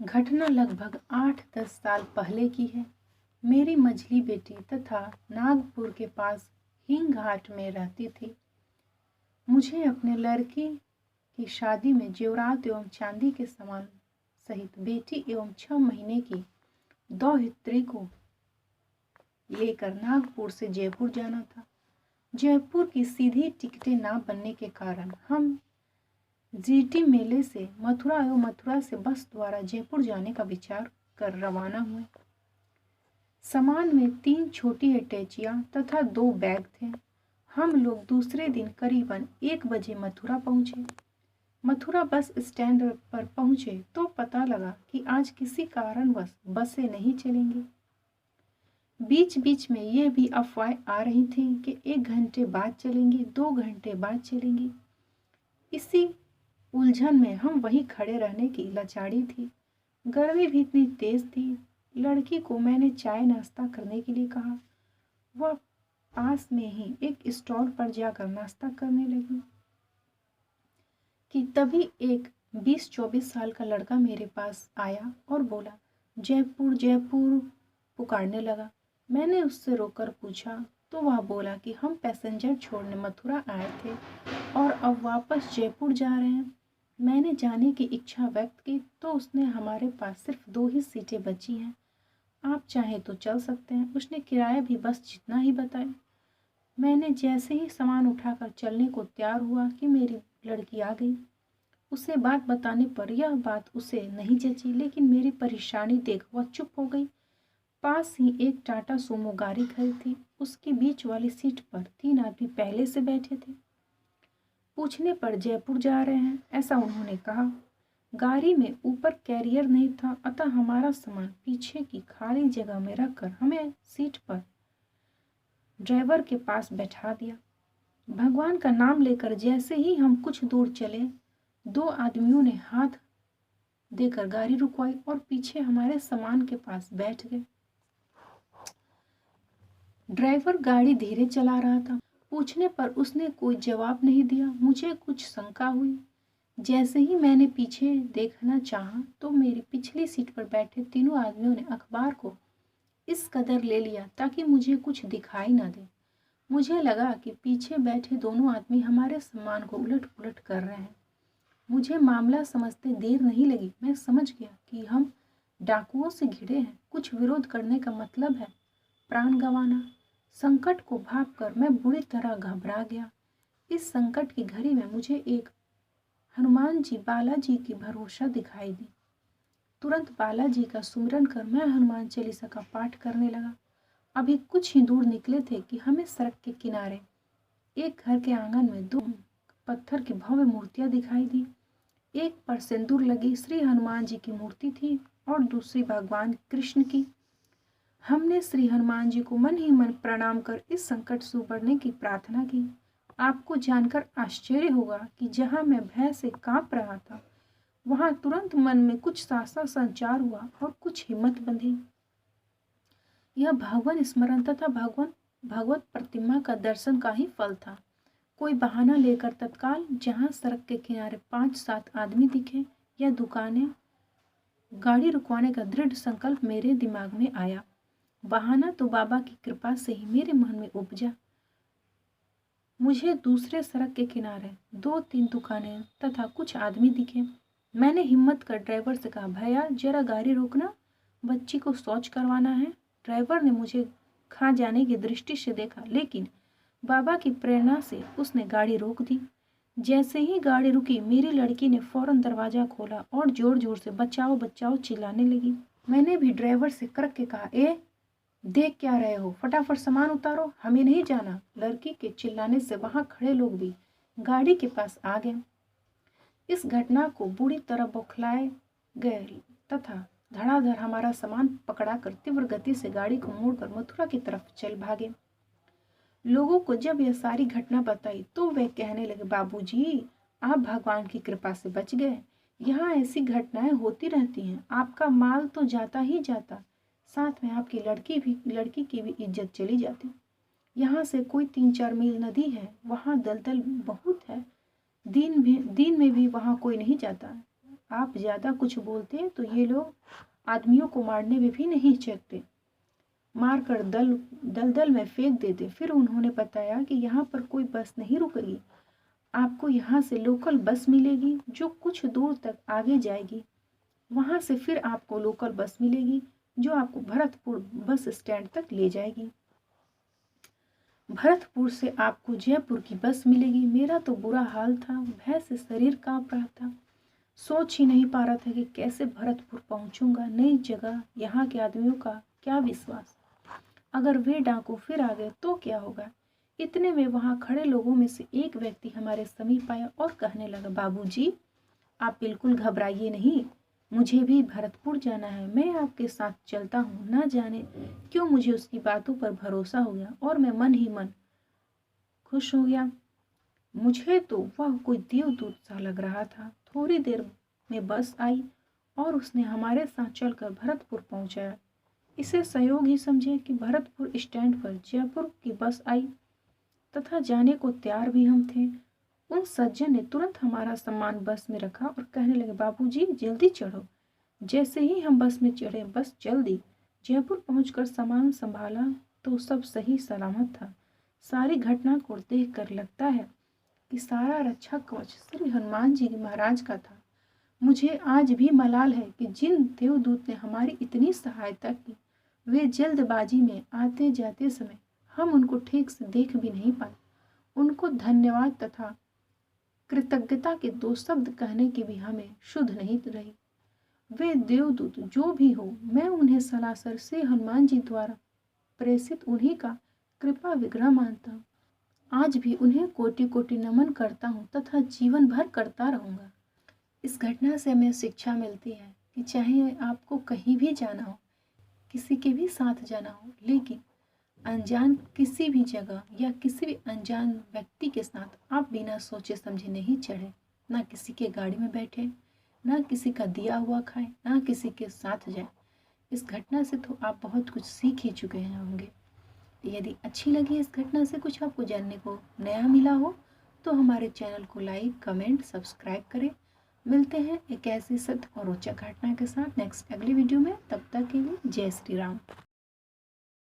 घटना लगभग 8-10 साल पहले की है। मेरी मझली बेटी तथा नागपुर के पास हिंग घाट में रहती थी। मुझे अपने लड़की की शादी में जेवरात एवं चांदी के सामान सहित बेटी एवं 6 महीने की दौहित्री को लेकर नागपुर से जयपुर जाना था। जयपुर की सीधी टिकटें ना बनने के कारण हम जीटी मेले से मथुरा एवं मथुरा से बस द्वारा जयपुर जाने का विचार कर रवाना हुए। सामान में 3 छोटी अटैचियां तथा 2 बैग थे। हम लोग दूसरे दिन करीबन 1 बजे मथुरा पहुंचे। मथुरा बस स्टैंड पर पहुंचे तो पता लगा कि आज किसी कारणवश बसें नहीं चलेंगी। बीच बीच में ये भी अफवाहें आ रही थी कि 1 घंटे बाद चलेंगी, 2 घंटे बाद चलेंगी। इसी उलझन में हम वहीं खड़े रहने की लाचारी थी। गर्मी भी इतनी तेज थी। लड़की को मैंने चाय नाश्ता करने के लिए कहा। वह पास में ही एक स्टॉल पर जाकर नाश्ता करने लगी कि तभी एक 20-24 साल का लड़का मेरे पास आया और बोला, जयपुर जयपुर पुकारने लगा। मैंने उससे रोककर पूछा तो वह बोला कि हम पैसेंजर छोड़ने मथुरा आए थे और अब वापस जयपुर जा रहे हैं। मैंने जाने की इच्छा व्यक्त की तो उसने हमारे पास सिर्फ 2 ही सीटें बची हैं, आप चाहें तो चल सकते हैं। उसने किराया भी बस जितना ही बताया। मैंने जैसे ही सामान उठाकर चलने को तैयार हुआ कि मेरी लड़की आ गई। उसे बात बताने पर यह बात उसे नहीं जची, लेकिन मेरी परेशानी देख वह चुप हो गई। पास ही एक टाटा सूमो गाड़ी खड़ी थी। उसकी बीच वाली सीट पर 3 आदमी पहले से बैठे थे। पूछने पर जयपुर जा रहे हैं ऐसा उन्होंने कहा। गाड़ी में ऊपर कैरियर नहीं था, अतः हमारा सामान पीछे की खाली जगह में रखकर हमें सीट पर ड्राइवर के पास बैठा दिया। भगवान का नाम लेकर जैसे ही हम कुछ दूर चले, 2 आदमियों ने हाथ देकर गाड़ी रुकवाई और पीछे हमारे सामान के पास बैठ गए। ड्राइवर गाड़ी धीरे चला रहा था। पूछने पर उसने कोई जवाब नहीं दिया। मुझे कुछ शंका हुई। जैसे ही मैंने पीछे देखना चाहा तो मेरी पिछली सीट पर बैठे तीनों आदमियों ने अखबार को इस कदर ले लिया ताकि मुझे कुछ दिखाई ना दे। मुझे लगा कि पीछे बैठे दोनों आदमी हमारे सामान को उलट पुलट कर रहे हैं। मुझे मामला समझते देर नहीं लगी। मैं समझ गया कि हम डाकुओं से घिरे हैं। कुछ विरोध करने का मतलब है प्राण गंवाना। संकट को भांपकर मैं बुरी तरह घबरा गया। इस संकट की घड़ी में मुझे एक हनुमान जी बालाजी की भरोसा दिखाई दी। तुरंत बालाजी का सुमिरन कर मैं हनुमान चालीसा का पाठ करने लगा। अभी कुछ ही दूर निकले थे कि हमें सड़क के किनारे एक घर के आंगन में 2 पत्थर की भव्य मूर्तियां दिखाई दी। एक पर सिंदूर लगी श्री हनुमान जी की मूर्ति थी और दूसरी भगवान कृष्ण की। हमने श्री हनुमान जी को मन ही मन प्रणाम कर इस संकट से उबरने की प्रार्थना की। आपको जानकर आश्चर्य होगा कि जहां मैं भय से कांप रहा था, वहां तुरंत मन में कुछ साहस संचार हुआ और कुछ हिम्मत बंधी। यह भगवान स्मरण तथा भगवत प्रतिमा का दर्शन का ही फल था। कोई बहाना लेकर तत्काल जहां सड़क के किनारे 5-7 आदमी दिखे या दुकानें, गाड़ी रुकवाने का दृढ़ संकल्प मेरे दिमाग में आया। बहाना तो बाबा की कृपा से ही मेरे मन में उपजा। मुझे दूसरे सड़क के किनारे 2-3 दुकानें तथा कुछ आदमी दिखे। मैंने हिम्मत कर ड्राइवर से कहा, भैया जरा गाड़ी रोकना, बच्ची को शौच करवाना है। ड्राइवर ने मुझे खा जाने की दृष्टि से देखा, लेकिन बाबा की प्रेरणा से उसने गाड़ी रोक दी। जैसे ही गाड़ी रुकी, मेरी लड़की ने फौरन दरवाजा खोला और जोर जोर से बचाओ बचाओ चिल्लाने लगी। मैंने भी ड्राइवर से कड़क के कहा, देख क्या रहे हो, फटाफट सामान उतारो, हमें नहीं जाना। लड़की के चिल्लाने से वहां खड़े लोग भी गाड़ी के पास आ गए। इस घटना को बुरी तरह बौखलाए गए तथा धड़ाधड़ हमारा सामान पकड़ाकर तीव्र गति से गाड़ी को मोड़कर मथुरा की तरफ चल भागे। लोगों को जब यह सारी घटना बताई तो वे कहने लगे, बाबूजी आप भगवान की कृपा से बच गए। यहाँ ऐसी घटनाएं होती रहती हैं। आपका माल तो जाता ही जाता, साथ में आपकी लड़की की भी इज्जत चली जाती। यहाँ से कोई 3-4 मील नदी है, वहाँ दलदल बहुत है। दिन में भी वहाँ कोई नहीं जाता। आप ज़्यादा कुछ बोलते तो ये लोग आदमियों को मारने में भी नहीं चकते, मारकर दलदल में फेंक देते। फिर उन्होंने बताया कि यहाँ पर कोई बस नहीं रुकेगी, आपको यहाँ से लोकल बस मिलेगी जो कुछ दूर तक आगे जाएगी। वहाँ से फिर आपको लोकल बस मिलेगी जो आपको भरतपुर बस स्टैंड तक ले जाएगी। भरतपुर से आपको जयपुर की बस मिलेगी। मेरा तो बुरा हाल था, भय से शरीर कांप रहा था। सोच ही नहीं पा रहा था कि कैसे भरतपुर पहुंचूंगा। नई जगह, यहाँ के आदमियों का क्या विश्वास, अगर वे डाकू फिर आ गए तो क्या होगा। इतने में वहाँ खड़े लोगों में से एक व्यक्ति हमारे समीप आया और कहने लगा, बाबूजी आप बिल्कुल घबराइए नहीं, मुझे भी भरतपुर जाना है, मैं आपके साथ चलता हूँ। ना जाने क्यों मुझे उसकी बातों पर भरोसा हो गया और मैं मन ही मन खुश हो गया। मुझे तो वह कोई देवदूत सा लग रहा था। थोड़ी देर में बस आई और उसने हमारे साथ चलकर भरतपुर पहुंचाया। इसे सहयोग ही समझे कि भरतपुर स्टैंड पर जयपुर की बस आई तथा जाने को तैयार भी हम थे। उन सज्जन ने तुरंत हमारा सामान बस में रखा और कहने लगे, बाबूजी जल्दी चढ़ो। जैसे ही हम बस में चढ़े, बस चल दी। जयपुर पहुंचकर सामान संभाला तो सब सही सलामत था। सारी घटना को देखकर लगता है कि सारा रक्षा कवच श्री हनुमान जी महाराज का था। मुझे आज भी मलाल है कि जिन देवदूत ने हमारी इतनी सहायता की, वे जल्दबाजी में आते जाते समय हम उनको ठीक से देख भी नहीं पाए। उनको धन्यवाद तथा कृतज्ञता के दो शब्द कहने की भी हमें शुद्ध नहीं रही। वे देवदूत जो भी हो, मैं उन्हें सरासर से हनुमान जी द्वारा प्रेषित उन्हीं का कृपा विग्रह मानता हूँ। आज भी उन्हें कोटि कोटि नमन करता हूँ तथा जीवन भर करता रहूँगा। इस घटना से हमें शिक्षा मिलती है कि चाहे आपको कहीं भी जाना हो, किसी के भी साथ जाना हो, लेकिन अनजान किसी भी जगह या किसी भी अनजान व्यक्ति के साथ आप बिना सोचे समझे नहीं चढ़े। ना किसी के गाड़ी में बैठे, ना किसी का दिया हुआ खाए, ना किसी के साथ जाए। इस घटना से तो आप बहुत कुछ सीख ही चुके हैं होंगे। यदि अच्छी लगी इस घटना से कुछ आपको जानने को नया मिला हो तो हमारे चैनल को लाइक, कमेंट, सब्सक्राइब करें। मिलते हैं एक ऐसी सत्य और रोचक घटना के साथ नेक्स्ट अगली वीडियो में। तब तक के लिए जय श्री राम।